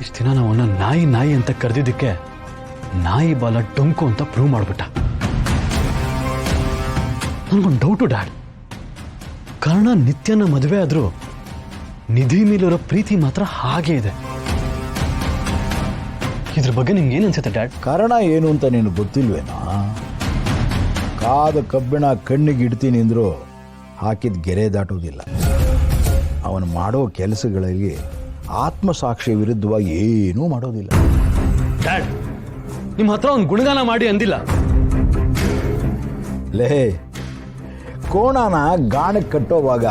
ಇಷ್ಟು ದಿನ ನಾವನ್ನ ನಾಯಿ ನಾಯಿ ಅಂತ ಕರೆದಿದ್ದಕ್ಕೆ ನಾಯಿ ಬಾಲ ಡೊಂಕು ಅಂತ ಪ್ರೂವ್ ಮಾಡ್ಬಿಟ್ಟ. ನನಗೊಂದು ಡೌಟು ಡ್ಯಾಡ್, ಕಾರಣ ನಿತ್ಯನ ಮದುವೆ ಆದ್ರೂ ನಿಧಿ ಮೇಲಿರೋ ಪ್ರೀತಿ ಮಾತ್ರ ಹಾಗೆ ಇದೆ. ಇದ್ರ ಬಗ್ಗೆ ನಿಮ್ಗೆ ಏನು ಅನ್ಸುತ್ತೆ ಡ್ಯಾಡ್? ಕಾರಣ ಏನು ಅಂತ ನೀನು ಗೊತ್ತಿಲ್ವೇನಾ? ಕಾದ ಕಬ್ಬಿಣ ಕಣ್ಣಿಗೆ ಇಡ್ತೀನಿ ಅಂದ್ರು ಹಾಕಿದ ಗೆರೆ ದಾಟುವುದಿಲ್ಲ. ಅವನು ಮಾಡೋ ಕೆಲಸಗಳಲ್ಲಿ ಆತ್ಮಸಾಕ್ಷಿ ವಿರುದ್ಧವಾಗಿ ಏನೂ ಮಾಡೋದಿಲ್ಲ. ಡ್ಯಾಡ್, ನಿಮ್ಮ ಹತ್ರ ಒಂದು ಗುಣಗಾನ ಮಾಡಿ ಅಂದಿಲ್ಲ. ಲೇ, ಕೋಣನ ಗಾಣಕ್ಕೆ ಕಟ್ಟೋವಾಗ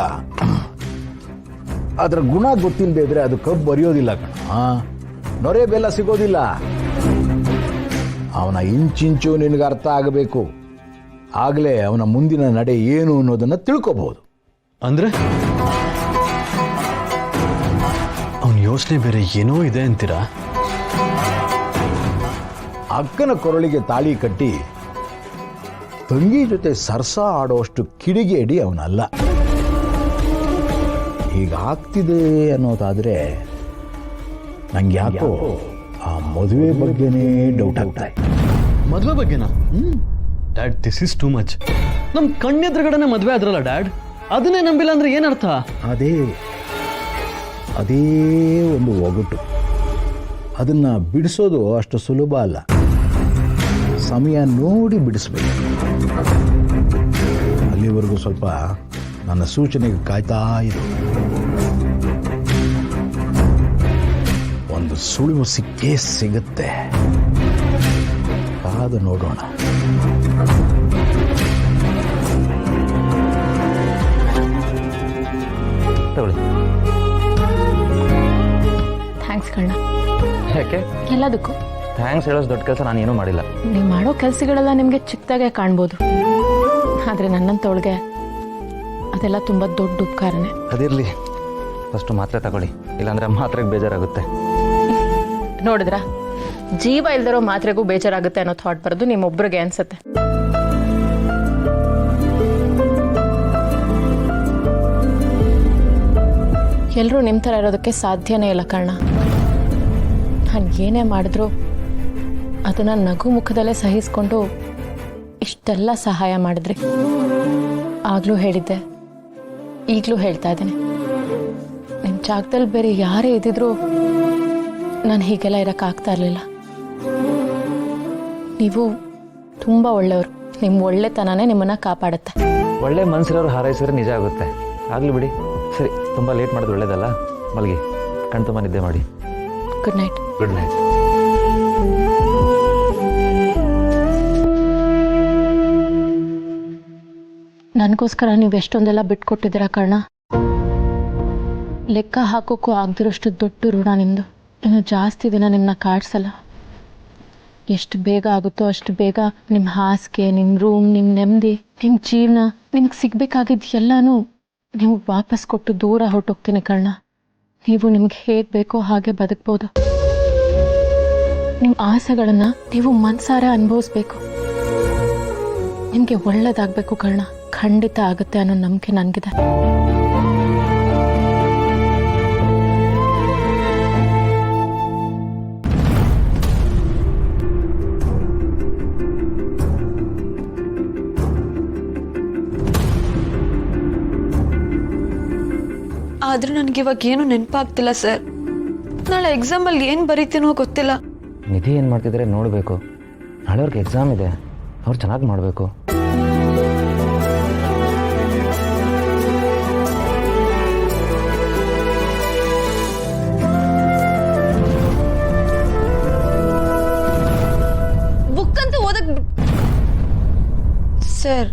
ಅದರ ಗುಣ ಗೊತ್ತಿಲ್ಲದೆ ಇದ್ರೆ ಅದು ಕಬ್ಬು ಬರೆಯೋದಿಲ್ಲ ಕಣ, ನೊರೆ ಬೆಲ್ಲ ಸಿಗೋದಿಲ್ಲ. ಅವನ ಇಂಚಿಂಚು ನಿನಗೆ ಅರ್ಥ ಆಗಬೇಕು. ಆಗಲೇ ಅವನ ಮುಂದಿನ ನಡೆ ಏನು ಅನ್ನೋದನ್ನ ತಿಳ್ಕೋಬಹುದು. ಅಂದ್ರೆ ಅವನ ಯೋಚನೆ ಬೇರೆ ಏನೋ ಇದೆ ಅಂತೀರಾ? ಅಕ್ಕನ ಕೊರಳಿಗೆ ತಾಳಿ ಕಟ್ಟಿ ತಂಗಿ ಜೊತೆ ಸರ್ಸ ಆಡೋಷ್ಟು ಕಿಡಿಗೇಡಿ ಅವನಲ್ಲ. ಹೀಗಾಗ್ತಿದೆ ಅನ್ನೋದಾದ್ರೆ ನಂಗೆ ಯಾಕೋ ಆ ಮದುವೆ ಬಗ್ಗೆನೇ ಡೌಟ್ ಆಗ್ತಾ ಇದೆ. ಮದುವೆ ಬಗ್ಗೆನಾ? Dad, this is too much. ನಮ್ ಕಣ್ಣೆದ್ರುಗಡೆನೆ ಮದುವೆ ಆದ್ರಲ್ಲ ಡ್ಯಾಡ್, ಅದನ್ನೇ ನಂಬಿಲ್ಲ ಅಂದ್ರೆ ಏನರ್ಥ? ಅದೇ ಒಂದು ಒಗಟು. ಅದನ್ನ ಬಿಡಿಸೋದು ಅಷ್ಟು ಸುಲಭ ಅಲ್ಲ. ಸಮಯ ನೋಡಿ ಬಿಡಿಸ್ಬೇಕು. ಅಲ್ಲಿವರೆಗೂ ಸ್ವಲ್ಪ ನನ್ನ ಸೂಚನೆಗೆ ಕಾಯ್ತಾ ಇದೆ. ಒಂದು ಸುಳಿವು ಸಿಕ್ಕೇ ಸಿಗುತ್ತೆ. ಕಾದು ನೋಡೋಣ. ತಗೊಳ್ಳಿ. ಥ್ಯಾಂಕ್ಸ್ ಕಣ್ಣ. ಯಾಕೆ? ಎಲ್ಲದಕ್ಕೂ ಥ್ಯಾಂಕ್ಸ್ ಹೇಳೋದು ದೊಡ್ಡ ಕೆಲಸ ನಾನು ಏನೂ ಮಾಡಿಲ್ಲ. ನೀವು ಮಾಡೋ ಕೆಲಸಗಳೆಲ್ಲ ನಿಮಗೆ ಚಿಕ್ಕದಾಗೆ ಕಾಣ್ಬೋದು, ಆದರೆ ನನ್ನಂತವಳಿಗೆ ಅದೆಲ್ಲ ತುಂಬ ದೊಡ್ಡ ಉಪಕಾರನೇ. ಅದಿರಲಿ, ಫಸ್ಟು ಮಾತ್ರೆ ತಗೊಳ್ಳಿ, ಇಲ್ಲಾಂದ್ರೆ ಮಾತ್ರೆಗೆ ಬೇಜಾರಾಗುತ್ತೆ. ನೋಡಿದ್ರಾ, ಜೀವ ಇಲ್ದಿರೋ ಮಾತ್ರೆಗೂ ಬೇಜಾರಾಗುತ್ತೆ ಅನ್ನೋ ಥಾಟ್ ಬರೋದು ನಿಮ್ಮೊಬ್ರಿಗೆ ಅನ್ಸುತ್ತೆ. ಎಲ್ಲರೂ ನಿಮ್ಮ ಥರ ಇರೋದಕ್ಕೆ ಸಾಧ್ಯನೇ ಇಲ್ಲ ಕರ್ಣ. ನಾನು ಏನೇ ಮಾಡಿದ್ರು ಅದನ್ನು ನಗು ಮುಖದಲ್ಲೇ ಸಹಿಸ್ಕೊಂಡು ಇಷ್ಟೆಲ್ಲ ಸಹಾಯ ಮಾಡಿದ್ರಿ. ಆಗಲೂ ಹೇಳಿದ್ದೆ, ಈಗಲೂ ಹೇಳ್ತಾ ಇದ್ದೇನೆ, ನಿಮ್ಮ ಜಾಗದಲ್ಲಿ ಬೇರೆ ಯಾರೇ ಇದ್ದಿದ್ರು ನಾನು ಹೀಗೆಲ್ಲ ಇರೋಕ್ಕಾಗ್ತಾ ಇರಲಿಲ್ಲ. ನೀವು ತುಂಬ ಒಳ್ಳೆಯವರು. ನಿಮ್ಮ ಒಳ್ಳೆತನನೇ ನಿಮ್ಮನ್ನು ಕಾಪಾಡುತ್ತೆ. ಒಳ್ಳೆ ಮನಸ್ಸಿರೋರು ಹಾರೈಸಿದ್ರೆ ನಿಜ ಆಗುತ್ತೆ. ಆಗಲಿ ಬಿಡಿ. ಸರಿ, ತುಂಬ ಲೇಟ್ ಮಾಡೋದು ಒಳ್ಳೇದಲ್ಲ. ಮಲಗಿ, ಕಣ್ ತುಂಬ ನಿದ್ದೆ ಮಾಡಿ. Good night. Good night. ನನಗೋಸ್ಕರ ನೀವು ಎಷ್ಟೊಂದೆಲ್ಲ ಬಿಟ್ಕೊಟ್ಟಿದ್ದೀರಾ ಕರ್ಣ. ಲೆಕ್ಕ ಹಾಕೋಕ್ಕೂ ಆಗದಿರೋಷ್ಟು ದೊಡ್ಡ ಋಣ ನಿಮ್ಮದು. ಇನ್ನು ಜಾಸ್ತಿ ದಿನ ನಿಮ್ಮನ್ನ ಕಾಡ್ಸಲ್ಲ. ಎಷ್ಟು ಬೇಗ ಆಗುತ್ತೋ ಅಷ್ಟು ಬೇಗ ನಿಮ್ಮ ಹಾಸಿಗೆ, ನಿಮ್ಮ ರೂಮ್, ನಿಮ್ಮ ನೆಮ್ಮದಿ, ನಿಮ್ಮ ಜೀವನ, ನಿಮ್ಗೆ ಸಿಗಬೇಕಾಗಿದ್ದು ಎಲ್ಲನೂ ನೀವು ವಾಪಸ್ ಕೊಟ್ಟು ದೂರ ಹೊರಟೋಗ್ತೀನಿ ಕರ್ಣ. ನೀವು ನಿಮ್ಗೆ ಹೇಗೆ ಬೇಕೋ ಹಾಗೆ ಬದುಕ್ಬೋದು. ನಿಮ್ಮ ಆಸೆಗಳನ್ನು ನೀವು ಮನಸಾರೆ ಅನುಭವಿಸ್ಬೇಕು. ನಿಮಗೆ ಒಳ್ಳೇದಾಗಬೇಕು ಕರ್ಣ. ಖಂಡಿತ ಆಗುತ್ತೆ ಅನ್ನೋ ನಂಬಿಕೆ ನನಗಿದೆ. ಆದ್ರೆ ನನಗಿವಾಗ ಏನು ನೆನಪಾಗ್ತಿಲ್ಲ ಸರ್. ನಾಳೆ ಎಕ್ಸಾಮಲ್ಲಿ ಏನು ಬರೀತೀನೋ ಗೊತ್ತಿಲ್ಲ. ನಿಧಿ ಏನು ಮಾಡ್ತಿದ್ರೆ ನೋಡಬೇಕು. ನಾಳೆ ಅವ್ರಿಗೆ ಎಕ್ಸಾಮ್ ಇದೆ, ಅವ್ರು ಚೆನ್ನಾಗಿ ಮಾಡಬೇಕು. ಬುಕ್ ಅಂತ ಓದಕ್ ಸರ್,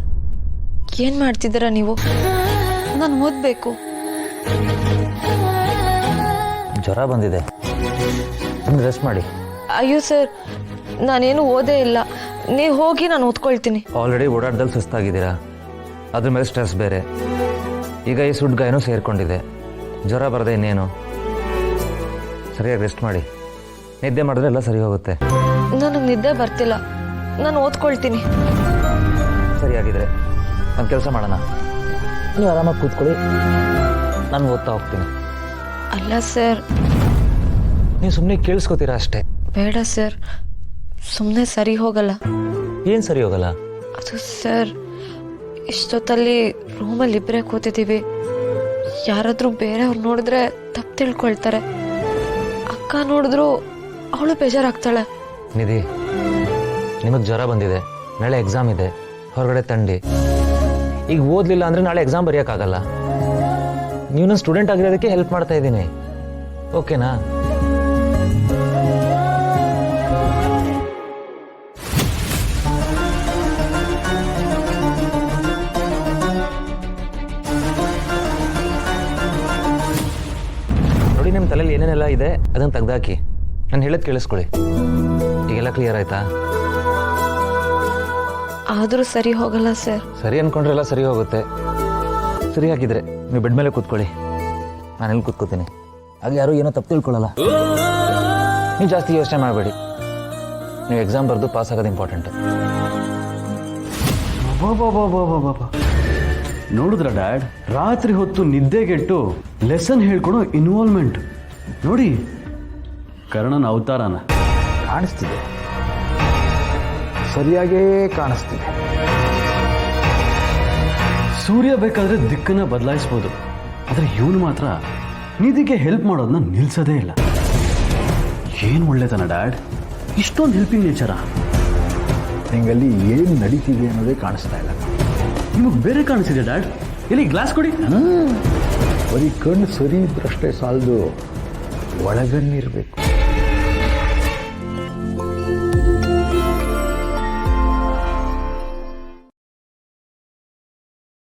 ಏನು ಮಾಡ್ತಿದ್ದೀರಾ ನೀವು? ನಾನು ಓದಬೇಕು. ಜ್ವರ ಬಂದಿದೆ, ರೆಸ್ಟ್ ಮಾಡಿ. ಅಯ್ಯೋ ಸರ್, ನಾನೇನು ಓದೇ ಇಲ್ಲ. ನೀವು ಹೋಗಿ ನಾನು ಓದ್ಕೊಳ್ತೀನಿ. ಆಲ್ರೆಡಿ ಓಡಾಡ್ದಲ್ಲಿ ಸುಸ್ತಾಗಿದ್ದೀರಾ, ಅದ್ರ ಮೇಲೆ ಸ್ಟ್ರೆಸ್ ಬೇರೆ. ಈಗ ಈ ಸುಡ್ಗಾಯನೂ ಸೇರಿಕೊಂಡಿದೆ. ಜ್ವರ ಬರದೆ ಇನ್ನೇನು. ಸರಿಯಾಗಿ ರೆಸ್ಟ್ ಮಾಡಿ. ನಿದ್ದೆ ಮಾಡಿದ್ರೆ ಎಲ್ಲ ಸರಿ ಹೋಗುತ್ತೆ. ನನಗೆ ನಿದ್ದೆ ಬರ್ತಿಲ್ಲ, ನಾನು ಓದ್ಕೊಳ್ತೀನಿ. ಸರಿಯಾಗಿದ್ರೆ ಒಂದು ಕೆಲಸ ಮಾಡೋಣ, ನೀವು ಆರಾಮಾಗಿ ಕೂತ್ಕೊಳ್ಳಿ, ನಾನು ಓದ್ತಾ ಹೋಗ್ತೀನಿ. ಅಲ್ಲ ಸರ್, ನೀವು ಸುಮ್ಮನೆ ಕೇಳಿಸ್ಕೊತೀರಾ ಅಷ್ಟೇ. ಬೇಡ ಸರ್, ಸುಮ್ಮನೆ ಸರಿ ಹೋಗಲ್ಲ. ಏನು ಸರಿ ಹೋಗಲ್ಲ? ಅದು ಸರ್, ಇಷ್ಟೊತ್ತಲ್ಲಿ ರೂಮಲ್ಲಿ ಇಬ್ಬರೇ ಕೂತಿದ್ದೀವಿ. ಯಾರಾದರೂ ಬೇರೆಯವ್ರು ನೋಡಿದ್ರೆ ತಪ್ಪು ತಿಳ್ಕೊಳ್ತಾರೆ. ಅಕ್ಕ ನೋಡಿದ್ರು ಅವಳು ಬೇಜಾರಾಗ್ತಾಳೆ. ನಿಧಿ, ನಿಮಗೆ ಜ್ವರ ಬಂದಿದೆ, ನಾಳೆ ಎಕ್ಸಾಮ್ ಇದೆ, ಹೊರಗಡೆ ತಂಡಿ. ಈಗ ಓದಲಿಲ್ಲ ಅಂದರೆ ನಾಳೆ ಎಕ್ಸಾಮ್ ಬರೆಯೋಕ್ಕಾಗಲ್ಲ. ನೀವು ನನ್ನ ಸ್ಟೂಡೆಂಟ್ ಆಗಿರೋದಕ್ಕೆ ಹೆಲ್ಪ್ ಮಾಡ್ತಾ ಇದ್ದೀನಿ, ಓಕೆನಾ? ನೋಡಿ, ನಿಮ್ಮ ತಲೆಯಲ್ಲಿ ಏನೇನೆಲ್ಲ ಇದೆ ಅದನ್ನು ತೆಗ್ದಾಕಿ. ನಾನು ಹೇಳೋದು ಕೇಳಿಸ್ಕೊಳ್ಳಿ. ಈಗೆಲ್ಲ ಕ್ಲಿಯರ್ ಆಯ್ತಾ? ಆದರೂ ಸರಿ ಹೋಗಲ್ಲ ಸರ್. ಸರಿ ಅನ್ಕೊಂಡ್ರೆಲ್ಲ ಸರಿ ಹೋಗುತ್ತೆ. ಸರಿ ಹಾಕಿದ್ರೆ ನೀವು ಬೆಡ್ ಮೇಲೆ ಕೂತ್ಕೊಳ್ಳಿ, ನಾನು ಎಲ್ಲಿ ಕೂತ್ಕೋತೀನಿ. ಆಗ ಯಾರು ಏನೋ ತಪ್ಪು ತಿಳ್ಕೊಳ್ಳಲ್ಲ. ನೀವು ಜಾಸ್ತಿ ಯೋಚನೆ ಮಾಡಬೇಡಿ. ನೀವು ಎಕ್ಸಾಮ್ ಬರೆದು ಪಾಸ್ ಆಗೋದು ಇಂಪಾರ್ಟೆಂಟ್. ನೋಡಿದ್ರ ಡ್ಯಾಡ್, ರಾತ್ರಿ ಹೊತ್ತು ನಿದ್ದೆಗೆಟ್ಟು ಲೆಸನ್ ಹೇಳ್ಕೊಡೋ ಇನ್ವಾಲ್ವ್ಮೆಂಟ್ ನೋಡಿ. ಕರ್ಣನ ಅವತಾರನ ಕಾಣಿಸ್ತಿದೆ, ಸರಿಯಾಗೇ ಕಾಣಿಸ್ತಿದೆ. ಸೂರ್ಯ ಬೇಕಾದ್ರೆ ದಿಕ್ಕನ್ನ ಬದಲಾಯಿಸ್ಬೋದು, ಆದರೆ ಇವನು ಮಾತ್ರ ನಿಧಿಗೆ ಹೆಲ್ಪ್ ಮಾಡೋದನ್ನ ನಿಲ್ಸೋದೇ ಇಲ್ಲ. ಏನು ಒಳ್ಳೆತನ ಡ್ಯಾಡ್, ಇಷ್ಟೊಂದು ಹೆಲ್ಪಿಂಗ್ ನೇಚರ. ನಿಂಗಲ್ಲಿ ಏನು ನಡೀತಿದೆ ಅನ್ನೋದೇ ಕಾಣಿಸ್ತಾ ಇಲ್ಲ. ನಿಮಗೆ ಬೇರೆ ಕಾಣಿಸಿದೆ ಡ್ಯಾಡ್. ಎಲ್ಲಿ ಗ್ಲಾಸ್ ಕೊಡಿ. ಬರೀ ಕಣ್ಣು ಸರಿ ಇದ್ರಷ್ಟೇ ಸಾಲದು, ಒಳಗಣ್ಣಿರ್ಬೇಕು.